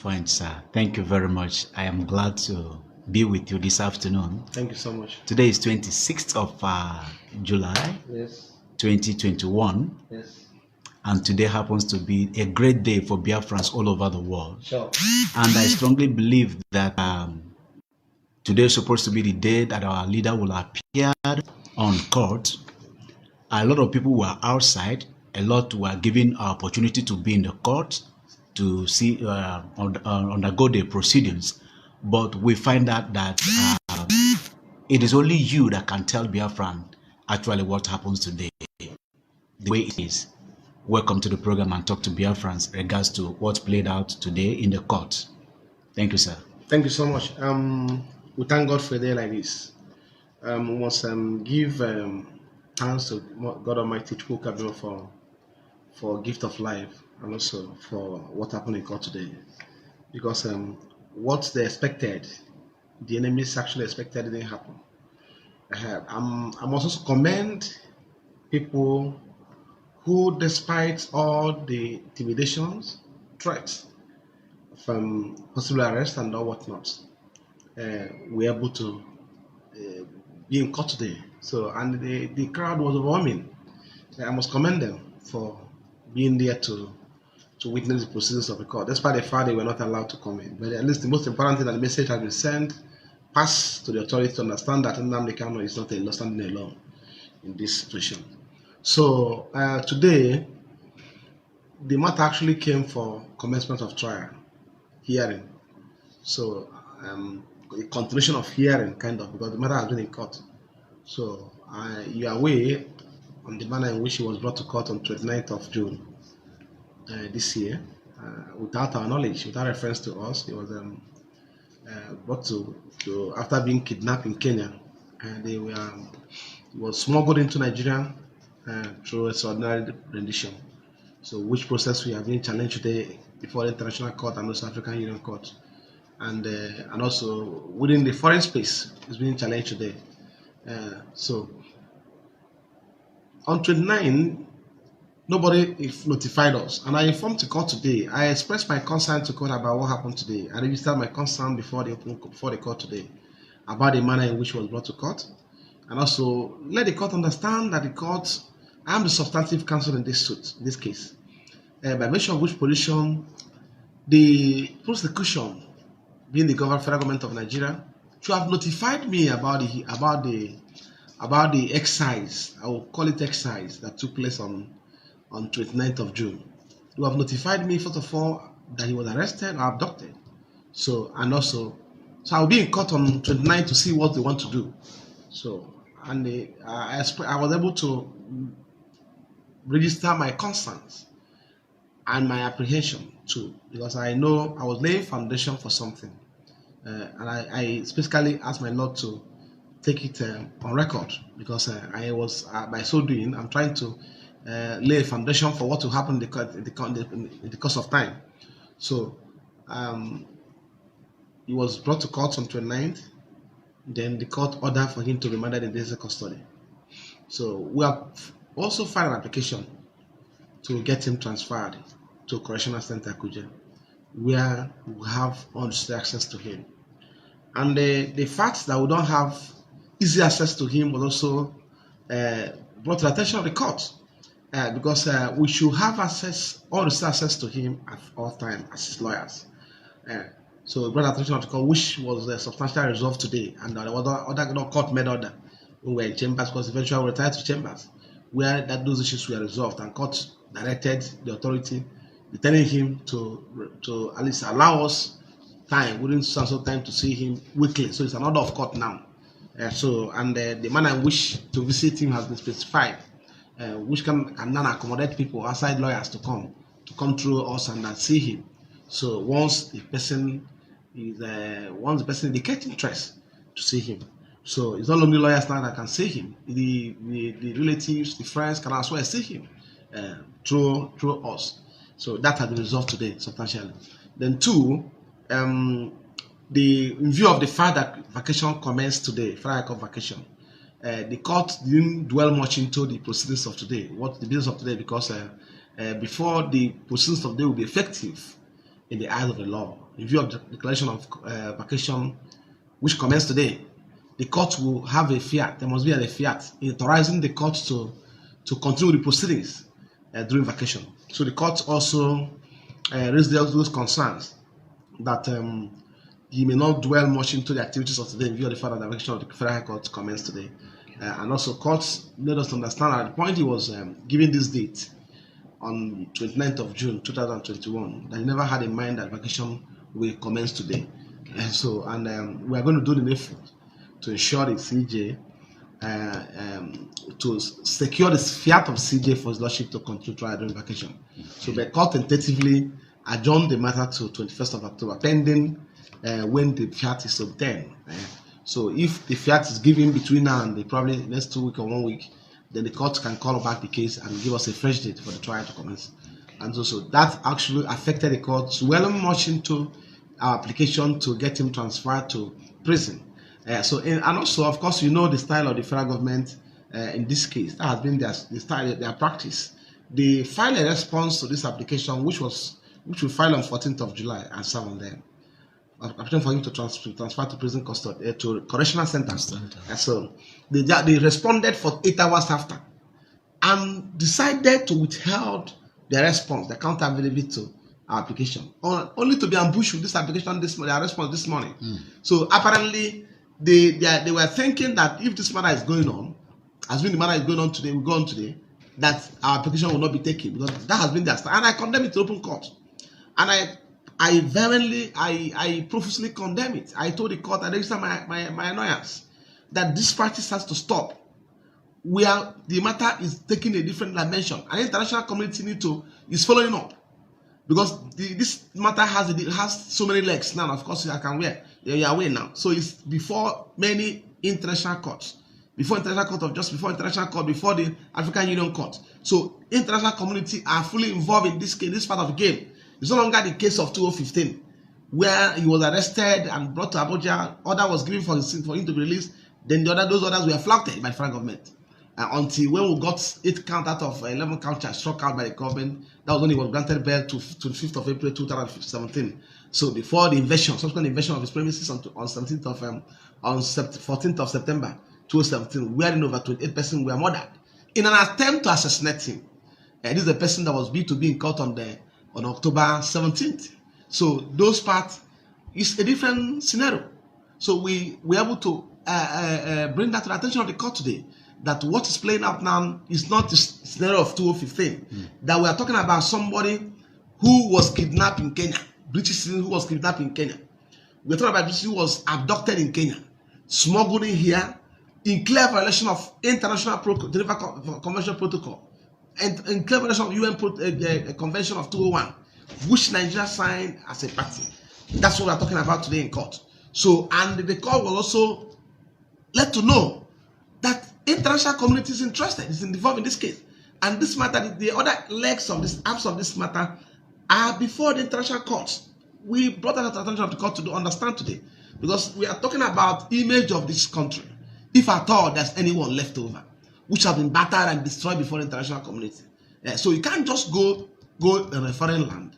Fine, sir. Thank you very much. I am glad to be with you this afternoon. Thank you so much. Today is 26th of July, Yes. 2021. Yes. And today happens to be a great day for Biafrans all over the world. Sure. And I strongly believe that today is supposed to be the day that our leader will appear on court. A lot of people were outside. A lot were given opportunity to be in the court to see undergo the proceedings. But we find out that it is only you that can tell Biafran actually what happens today, the way it is. Welcome to the program and talk to Biafrans regards to what played out today in the court. Thank you, sir. Thank you so much. We thank God for a day like this. We must give thanks to God Almighty for gift of life and also for what happened in court today. Because what they expected, the enemies actually expected didn't happen. I must also commend people who, despite all the intimidations, threats from possible arrest and all whatnot, were able to be in court today. So, and the crowd was overwhelming. I must commend them for being there to witness the proceedings of the court, despite the fact they were not allowed to come in. But at least the most important thing that the message has been sent, passed to the authorities to understand that Nnamdi Kanu is not standing alone in this situation. So today, the matter actually came for commencement of trial, hearing. So a continuation of hearing, kind of, because the matter has been in court. So you are aware on the manner in which he was brought to court on 29th of June this year, without our knowledge, without reference to us. He was brought to after being kidnapped in Kenya, and he was smuggled into Nigeria through extraordinary rendition. So, which process we have been challenged today before the International Court and also African Union Court, and also within the foreign space is being challenged today. So, on 29, nobody notified us, and I informed the court today. I expressed my concern to court about what happened today. I registered my concern before the court today about the manner in which it was brought to court, and also let the court understand that the court, I am the substantive counsel in this suit, in this case, by virtue of which position the prosecution, being the federal government of Nigeria, should have notified me about the exercise. I will call it exercise that took place on 29th of June. You have notified me, first of all, that he was arrested or abducted. So I'll be in court on 29th to see what they want to do. So, and I was able to register my concerns and my apprehension too, because I know I was laying foundation for something. And I specifically asked my Lord to take it on record, because I was, by so doing, I'm trying to lay a foundation for what will happen in the course of time. So he was brought to court on 29th. Then the court ordered for him to be remanded in this custody. So we have also filed an application to get him transferred to Correctional Center Abuja, where we have unrestricted access to him. And the fact that we don't have easy access to him was also brought to the attention of the court, because we should have unrestricted access to him at all times as his lawyers. So we brought attention of the court, which was substantially resolved today, and there was other court made order when we were in chambers, because eventually we retired to chambers, where those issues were resolved, and court directed the authority, telling him to at least allow us time, within some time, to see him weekly. So it's an order of court now. The manner in which to visit him has been specified, which can now accommodate people, outside lawyers, to come through us and see him. So once the person indicates interest to see him, so it's not only lawyers now that can see him. The relatives, the friends can as well see him through us. So that has been resolved today substantially. Then two, in view of the fact that vacation commenced today, Friday court vacation, the court didn't dwell much into the proceedings of today, the business of today, because before the proceedings of today will be effective, in the eyes of the law. In view of the declaration of vacation, which commenced today, the court will have a fiat. There must be a fiat authorizing the court to continue the proceedings during vacation. So the court also raised those concerns that he may not dwell much into the activities of today in view of the fact that the vacation of the Federal High Court commenced today. And also courts let us understand at the point he was giving this date on 29th of June 2021 that he never had in mind that vacation will commence today. And we are going to do the needful to ensure the CJ to secure the fiat of CJ for his lordship to continue trial during vacation. So the court tentatively adjourned the matter to 21st of October, pending when the fiat is obtained. So if the fiat is given between now and probably next 2 weeks or 1 week, then the court can call back the case and give us a fresh date for the trial to commence. And so that actually affected the court well much into our application to get him transferred to prison. And also, of course, you know the style of the federal government in this case. That has been their practice. They filed a response to this application, which we filed on 14th of July and served on them. Application for him to transfer to prison custody, to correctional center. So they responded for 8 hours after and decided to withhold their response, the counter availability to our application, only to be ambushed with this application their response this morning. So apparently they were thinking that if this matter is going on, as when the matter is going on today, will go on today, that our application will not be taken, because that has been their style. And I condemn it to open court. And I profusely condemn it. I told the court, I registered my annoyance that this practice has to stop, where the matter is taking a different dimension, and the international community is following up, because this matter has so many legs now. Of course, you are aware now. So it's before many international courts, before International Court of Justice, before International Court, before the African Union Court. So international community are fully involved in this case, this part of the game. It's no longer the case of 2015, where he was arrested and brought to Abuja. Order was given for him to be released. Then those orders were flouted by the federal government until when we got 8 count out of 11 count charge struck out by the government. That was when he was granted bail to the 5th of April 2017. So before the subsequent invasion of his premises on 14th of September 2017, wherein over 28 persons were murdered in an attempt to assassinate him. This is a person that was believed to be in court on October 17th. So those parts is a different scenario. So we were able to bring that to the attention of the court today, that what is playing out now is not the scenario of 2015. That we are talking about somebody who was kidnapped in Kenya, British citizen who was kidnapped in Kenya. We are talking about British who was abducted in Kenya, smuggled in here, in clear violation of International Geneva Convention Protocol, and in clear violation of UN Convention of 201, which Nigeria signed as a party. That's what we are talking about today in court. So, and the court was also let to know that international community is interested, is involved in this case. And this matter, the other legs of this, arms of this matter, are before the international courts. We brought that to the attention of the court to understand today, because we are talking about image of this country, if at all there's anyone left over, which have been battered and destroyed before the international community. So you can't just go in a foreign land,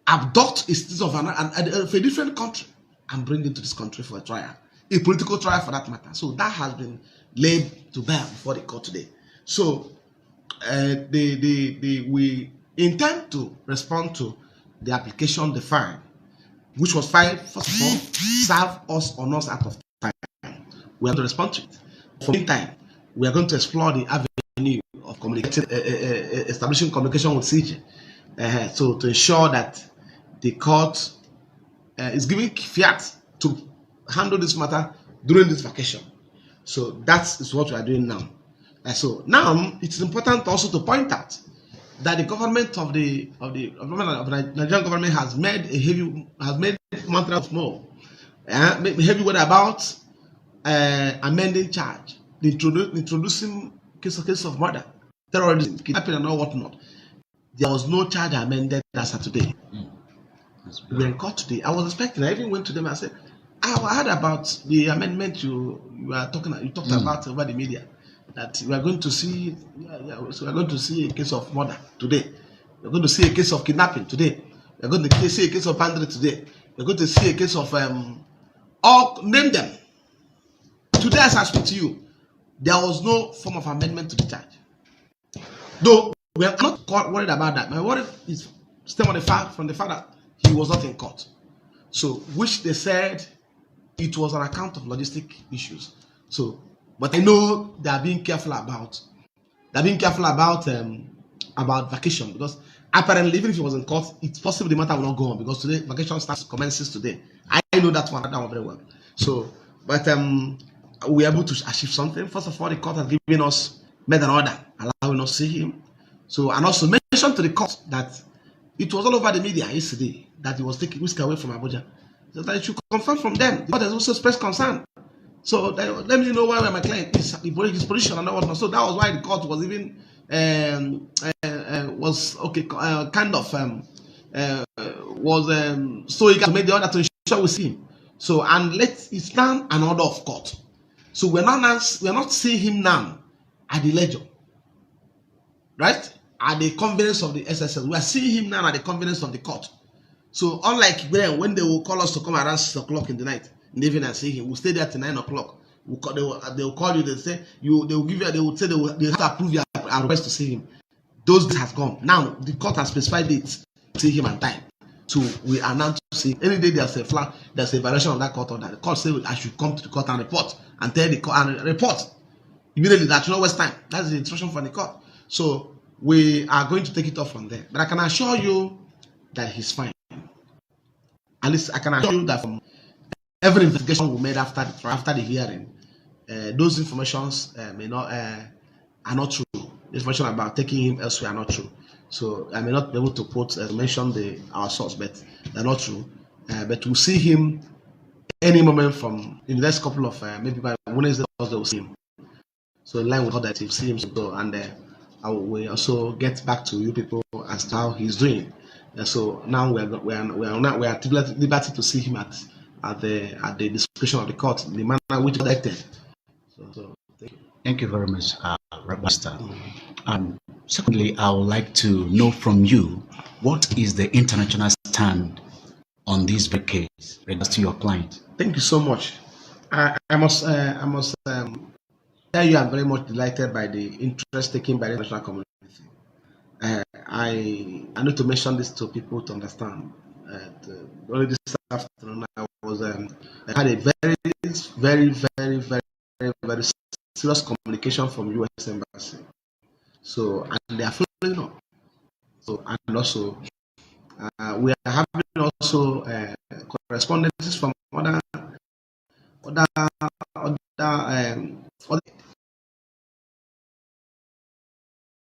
abduct a citizen of a different country, and bring it to this country for a trial, a political trial for that matter. So that has been laid to bear before the court today. So we intend to respond to the application defined, which was filed, first of all, serve us or not out of time. We have to respond to it. For the meantime, we are going to explore the avenue of establishing communication with CJ, so to ensure that the court is giving fiat to handle this matter during this vacation. So that is what we are doing now. So now it is important also to point out that the government of the Nigerian government has made mantra of more, heavy word about amending charge, introducing case of murder, terrorism, kidnapping, and all whatnot. There was no charge amended as of today. We were in court today. I was expecting. I even went to them and said, I heard about the amendment you talked about over the media, that we are going to see. So we are going to see a case of murder today. We are going to see a case of kidnapping today. We're going to see a case of Pandre today. We're going to see a case of all name them. Today, as I speak to you, there was no form of amendment to the charge. Though we are not worried about that. My worry is stem on the fact that he was not in court. So, which they said it was on account of logistic issues. So, but I know they are being careful about. They're being careful about vacation, because apparently, even if he was in court, it's possible the matter will not go on, because today vacation commences today. I know that one very well. So, but we are able to achieve something. First of all, the court has given us made an order allowing us to see him. So, and also mentioned to the court that it was all over the media yesterday that he was taking whiskey away from Abuja. So that it should confirm from them. The court has also expressed concern. So let me know why my client is his position and whatnot. So that was why the court was even so eager to make the order to ensure we see him. So, and it stand an order of court. So we're not seeing him now at the ledger, right? At the convenience of the SSL. We are seeing him now at the convenience of the court. So unlike when they will call us to come around 6 o'clock in the night, in the evening, and see him, we'll stay there till 9 o'clock. They will call you. They say they will give you. They will say they have to approve your request to see him. Those days has gone. Now the court has specified dates to see him and time. So we are now to see any day there's a violation of that court order. The court says I should come to the court and report and tell the court and report immediately. That should not waste time. That's the instruction from the court. So we are going to take it off from there. But I can assure you that he's fine. At least I can assure you that from every investigation we made after the hearing, those informations are not true. The information about taking him elsewhere are not true. So I may not be able to mention our source, but they're not true. But we'll see him any moment from in the next couple of maybe by Wednesday, Thursday we'll see him. So in line with all that, we'll see him go, and I will also get back to you people as to how he's doing. So now we are at liberty to see him at the discretion of the court, the manner which is elected. So thank you very much, Master. Secondly, I would like to know from you, what is the international stand on this case regards to your client? Thank you so much. I must tell you I'm very much delighted by the interest taken by the international community. I need to mention this to people to understand. Only this afternoon I had a very, very, very, very, very, very serious communication from U.S. Embassy. So, and they are following up. So, and also we are having also correspondences from